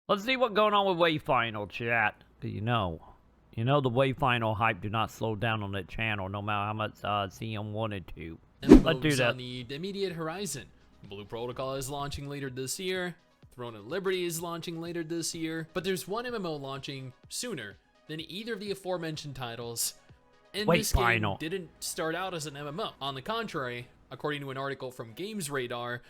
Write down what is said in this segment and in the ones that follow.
Let's see what's going on with Wayfinder, chat. You know the Wayfinder hype do not slow down on that channel, no matter how much CM wanted to. Let's do that. On the immediate horizon. Blue Protocol is launching later this year. Throne of Liberty is launching later this year. But there's one MMO launching sooner than either of the aforementioned titles. And this game didn't start out as an MMO. On the contrary, according to an article from Games Radar,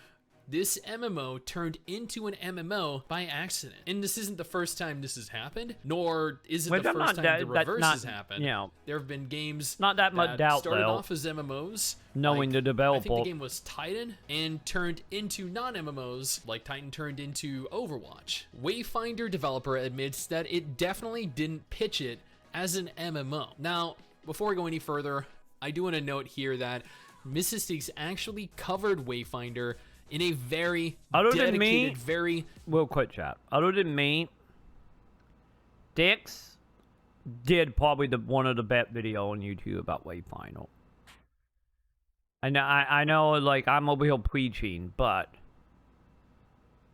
this MMO turned into an MMO by accident. And this isn't the first time this has happened, nor is it the first time the reverse has happened. You know, there have been games not that much doubt, started off as MMOs. Knowing the developer. I think the game was Titan and turned into non-MMOs, like Titan turned into Overwatch. Wayfinder developer admits that it definitely didn't pitch it as an MMO. Now, before we go any further, I do want to note here that Mrs. Sticks actually covered Wayfinder in a very dedicated, real quick chat. Other than me, Dix did probably one of the best video on YouTube about Wayfinder. I know, like, I'm over here preaching, but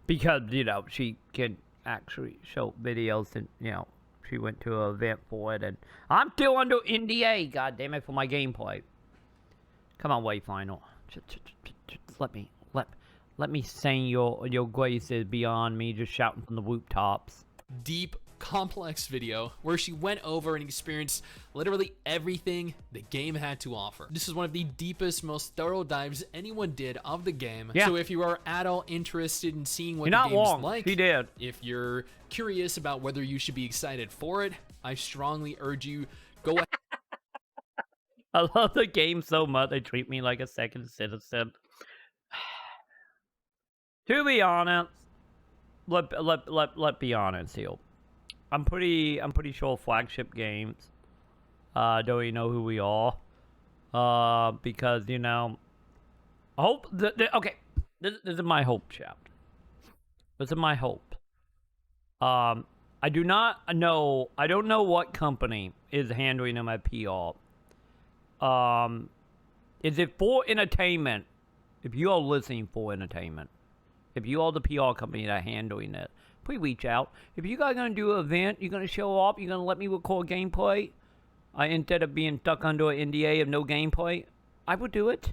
because, you know, she can actually show videos and, you know, she went to an event for it, and I'm still under NDA, goddammit, for my gameplay. Come on, Wayfinder. Just let me sing your graces beyond me just shouting from the rooftops. Deep, complex video where she went over and experienced literally everything the game had to offer. This is one of the deepest, most thorough dives anyone did of the game. Yeah. So if you are at all interested in seeing what the game's like, if you're curious about whether you should be excited for it, I strongly urge you, go ahead. I love the game so much, they treat me like a second citizen. To be honest, let's be honest here. I'm pretty sure flagship games don't even know who we are. Because, you know, I hope okay, this is my hope, chapter. This is my hope. I don't know what company is handling them at PR. Is it for entertainment? If you are listening for entertainment, if you are the PR company that are handling it, please reach out. If you guys are going to do an event, you're going to show up, you're going to let me record gameplay, instead of being stuck under an NDA of no gameplay, I would do it.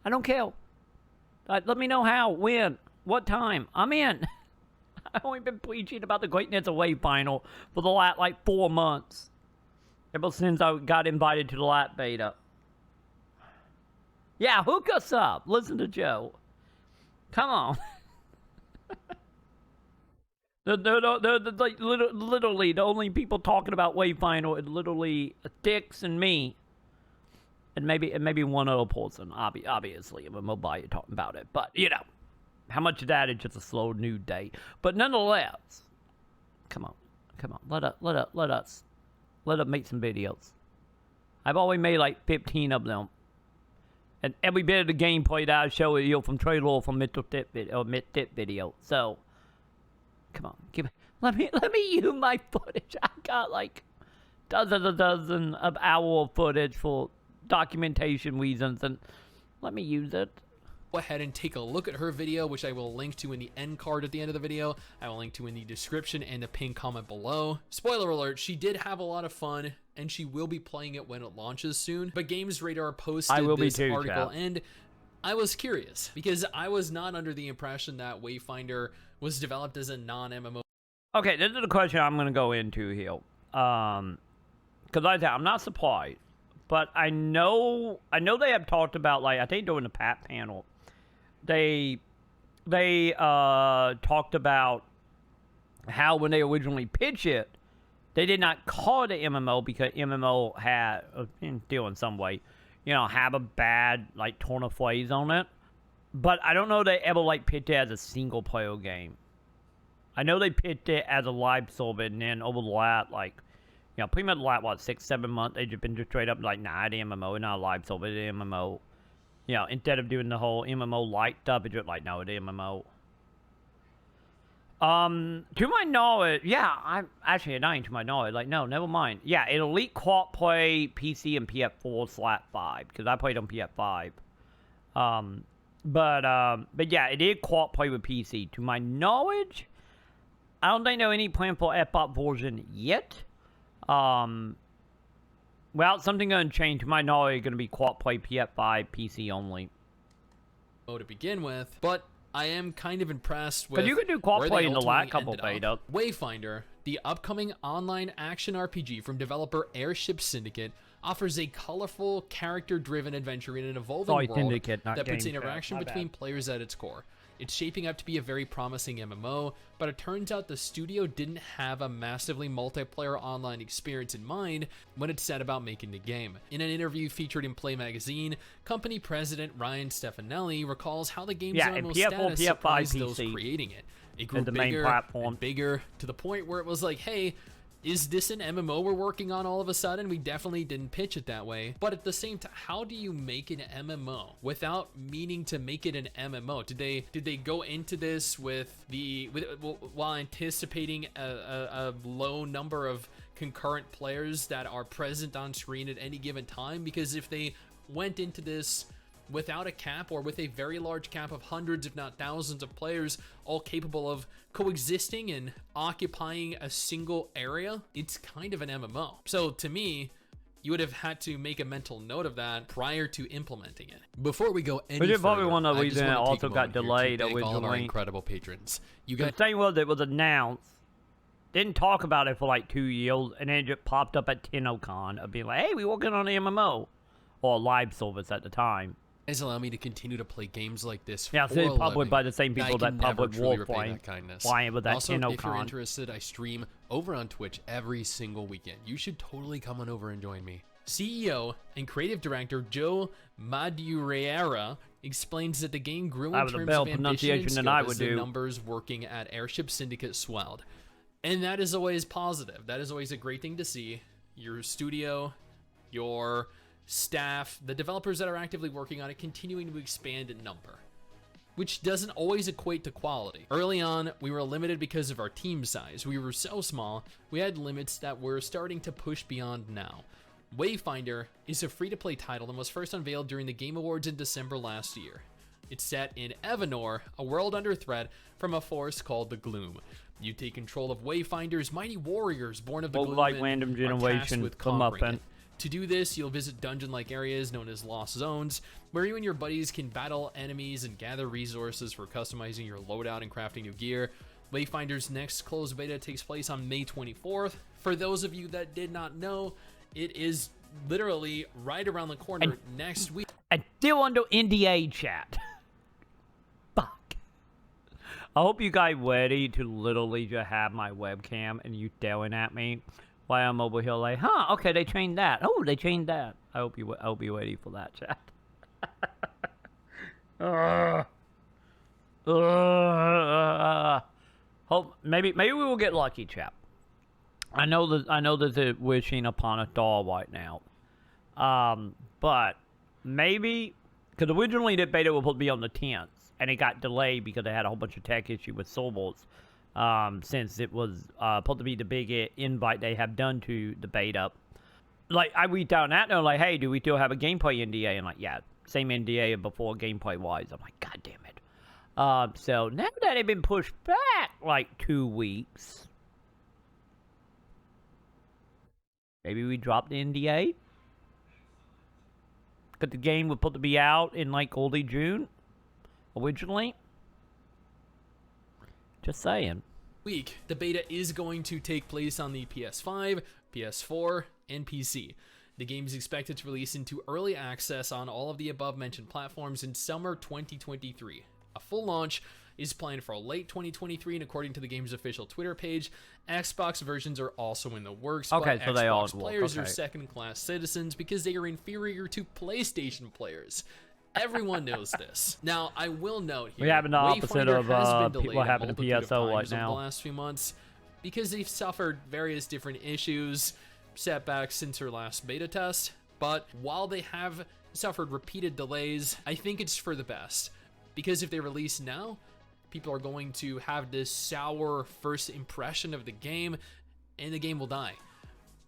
I don't care. Let me know how, when, what time. I'm in. I've only been preaching about the greatness of Wayfinder for the last, like, 4 months. Ever since I got invited to the lab beta. Yeah, hook us up. Listen to Joe. Come on. Like, literally, the only people talking about Wayfinder is literally Dix and me. And maybe one other person, obviously, MMOByte talking about it. But, you know, how much of that is just a slow new day. But nonetheless, come on. Let us make some videos. I've always made like 15 of them. And every bit of the gameplay that I show you from trailer from Mr. Tip video. So, come on, let me use my footage. I got like dozen of hour footage for documentation reasons, and let me use it. Go ahead and take a look at her video, which I will link to in the end card at the end of the video. I will link to in the description and the pinned comment below. Spoiler alert, she did have a lot of fun, and she will be playing it when it launches soon. But Games Radar posted this article, and I was curious, because I was not under the impression that Wayfinder was developed as a non-MMO. Okay, this is the question I'm going to go into here. Because like I said, I'm not surprised. But I know they have talked about, like, I think during the PAT panel, they talked about how when they originally pitched it, they did not call it an MMO because MMO had, still in some way, you know, have a bad, like, turn of phrase on it. But I don't know they ever, like, pitched it as a single-player game. I know they pitched it as a live server, and then over the last, like, you know, pretty much like, what, 6-7 months, they've just been just straight up like, nah, it's MMO, not a live server, it's MMO. You know, instead of doing the whole MMO light stuff, it's just like, no, it's MMO. To my knowledge, yeah, I'm actually not to my knowledge, like, no, never mind. Yeah, it Elite Quad play PC and PS4/5, because I played on PS5. But yeah, it did quad play with PC. To my knowledge, I don't think there any plan for F-Bot version yet. Well, something going to change. My knowledge going to be quad play PS5 PC only. To begin with, but I am kind of impressed with. Because you could do quad play in the last couple beta. Wayfinder, the upcoming online action RPG from developer Airship Syndicate, offers a colorful, character-driven adventure in an evolving world that puts interaction between players at its core. It's shaping up to be a very promising MMO, but it turns out the studio didn't have a massively multiplayer online experience in mind when it set about making the game. In an interview featured in Play Magazine, company president Ryan Stefanelli recalls how the game's MMO status surprised those creating it. It grew bigger and bigger to the point where it was like, hey, is this an MMO we're working on all of a sudden? We definitely didn't pitch it that way. But at the same time, how do you make an MMO without meaning to make it an MMO? Did they go into this while anticipating a low number of concurrent players that are present on screen at any given time? Because if they went into this without a cap, or with a very large cap of hundreds if not thousands of players all capable of coexisting and occupying a single area, it's kind of an MMO. So to me, you would have had to make a mental note of that prior to implementing it. Before we go any further, probably one of the I just reasons it want to also got delayed all of our originally. incredible patrons. You The got thing was, it was announced, didn't talk about it for like 2 years, and then it just popped up at TennoCon of being like, hey, we're working on an MMO, or a live service at the time. allow me to continue to play games like this. Yeah, so published by the same people that published Warframe. Flying with that also, TennoCon. if you're interested, I stream over on Twitch every single weekend. You should totally come on over and join me. CEO and creative director Joe Madureira explains that the game grew in terms of ambition and scope as the numbers working at Airship Syndicate swelled. And that is always positive. That is always a great thing to see. Your studio, your staff, the developers that are actively working on it continuing to expand in number, which doesn't always equate to quality. Early on, we were limited because of our team size. We were so small, we had limits that we're starting to push beyond now. Wayfinder is a free-to-play title and was first unveiled during the Game Awards in December last year. It's set in Evanor, a world under threat from a force called the Gloom. You take control of Wayfinders, mighty warriors born of the Gloom, like random generation with come up conquering it. To do this, you'll visit dungeon-like areas known as Lost Zones, where you and your buddies can battle enemies and gather resources for customizing your loadout and crafting new gear. Wayfinder's next closed beta takes place on May 24th. For those of you that did not know, it is literally right around the corner next week. And still under NDA, chat. Fuck. I hope you guys ready to literally just have my webcam and you staring at me while I'm over here like, huh, okay, they changed that. Oh, they changed that. I'll be ready for that, chat. Hope maybe we will get lucky, chat. I know there's a wishing upon a star right now. But maybe, because originally the beta was supposed to be on the 10th, and it got delayed because they had a whole bunch of tech issue with servers. Since it was supposed to be the big invite they have done to the beta. Like, I reached out and they're like, hey, do we still have a gameplay NDA? And like, yeah, same NDA before gameplay-wise. I'm like, god damn it. So now that it's been pushed back like 2 weeks, maybe we drop the NDA? Because the game was supposed to be out in like early June originally. Just saying. Week, the beta is going to take place on the PS5, PS4, and PC. The game is expected to release into early access on all of the above mentioned platforms in summer 2023. A full launch is planned for late 2023, and according to the game's official Twitter page, Xbox versions are also in the works. Okay, but so they all Xbox players are second-class citizens because they are inferior to PlayStation players. Everyone knows this. Now, I will note here, we have the opposite of what happened to PSO right now. The last few months because they've suffered various different issues, setbacks since their last beta test. But while they have suffered repeated delays, I think it's for the best. Because if they release now, people are going to have this sour first impression of the game, and the game will die.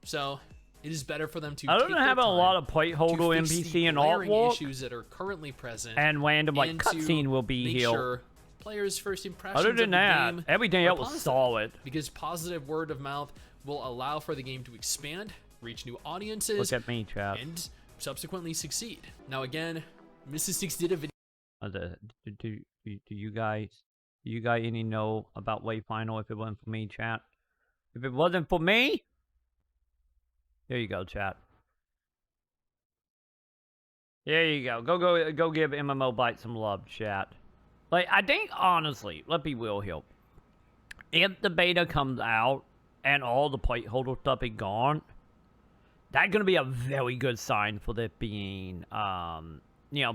So it is better for them to. I don't have a lot of placeholder NPC and artwork issues that are currently present, and random like cutscene will be make here. sure players' first impressions Other of than the that, game everything are else was positive, solid. because positive word of mouth will allow for the game to expand, reach new audiences, Look at me, chat. and subsequently succeed. Now again, Mrs. Six did a video. Do you guys any know about Wayfinder if it wasn't for me, chat? If it wasn't for me, there you go, chat. There you go. Go give MMOByte some love, chat. Like, I think, honestly, let's be real here. If the beta comes out and all the placeholder stuff is gone, that's going to be a very good sign for this being,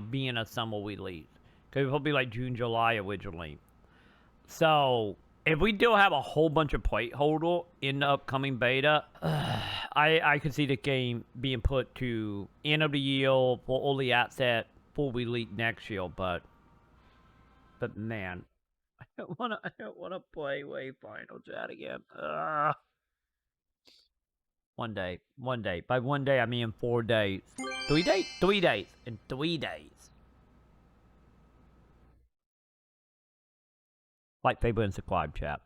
being a summer release. Because it'll be like June, July originally. So, if we still have a whole bunch of placeholder in the upcoming beta, I could see the game being put to end of the year for early access, full release next year. But man, I don't wanna play Wayfinder chat again. One day. By one day, I mean 4 days. 3 days? 3 days. In 3 days. Like, favorite, and subscribe, chat.